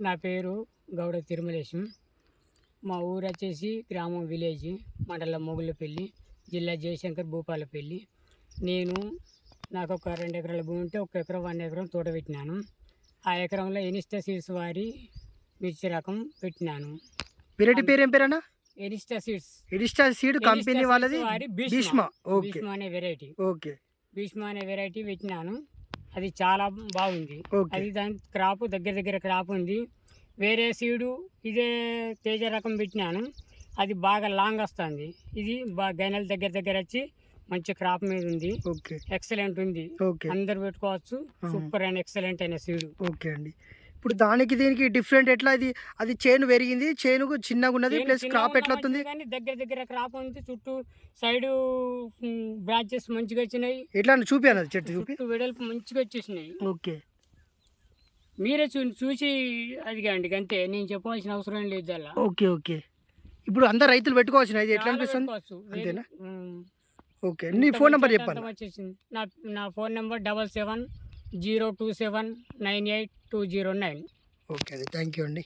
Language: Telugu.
నా పేరు గౌడ తిరుమలేశం. మా ఊరు వచ్చేసి గ్రామం విలేజ్, మండలం మొగుళ్ళపల్లి, జిల్లా జయశంకర్, భూపాలపల్లి. నాకు ఒక 2 ఎకరాల భూమి ఉంటే 1 ఎకరం 1 ఎకరం తోట పెట్టినాను. ఆ ఎకరంలో ఎనిస్టా సీడ్స్ వారి మిర్చి రకం పెట్టినాను. వెరైటీ పేరు ఏం పేరన్నా? ఎనిస్టా సీడ్స్. ఎనిస్టా సీడ్ కంపెనీ వాళ్ళది భీష్మ. ఓకే, భీష్మ అనే వెరైటీ. ఓకే, భీష్మ అనే వెరైటీ పెట్టినాను. అది చాలా బాగుంది. అది దాని క్రాప్ దగ్గర క్రాప్ ఉంది. వేరే సీడు ఇదే తేజ రకం పెట్టినాను, అది బాగా లాంగ్ వస్తుంది. ఇది బాగా గైనల్ దగ్గర వచ్చి మంచి క్రాప్ మీద ఉంది. ఓకే, ఎక్సలెంట్ ఉంది. ఓకే, అందరు పెట్టుకోవచ్చు. సూపర్ అండ్ ఎక్సలెంట్ అయిన సీడు. ఓకే అండి. ఇప్పుడు దానికి దీనికి డిఫరెంట్ ఎట్లా? అది చేను పెరిగింది, చేనుకు చిన్నగా ఉన్నది, ప్లస్ క్రాప్ ఎట్లా వస్తుంది? కానీ దగ్గర క్రాప్ ఉంది. చుట్టూ సైడ్ బ్రాంచెస్ మంచిగా వచ్చినాయి. ఎట్లా చూపాను అది చెట్టు చూపి? వెడల్పు మంచిగా వచ్చేసినాయి. ఓకే, మీరే చూసి అదిగండి, అంతే. నేను చెప్పవలసిన అవసరం ఏం లేదు అలా. Okay, okay. ఇప్పుడు అందరు రైతులు పెట్టుకోవచ్చు, ఇది ఎట్లా అనిపిస్తుంది? అంతేనా? ఓకే, నీ ఫోన్ నెంబర్ చెప్పండి. వచ్చేసింది నా ఫోన్ నెంబర్ 7702798209. ఓకే అండి, థ్యాంక్ యూ అండి.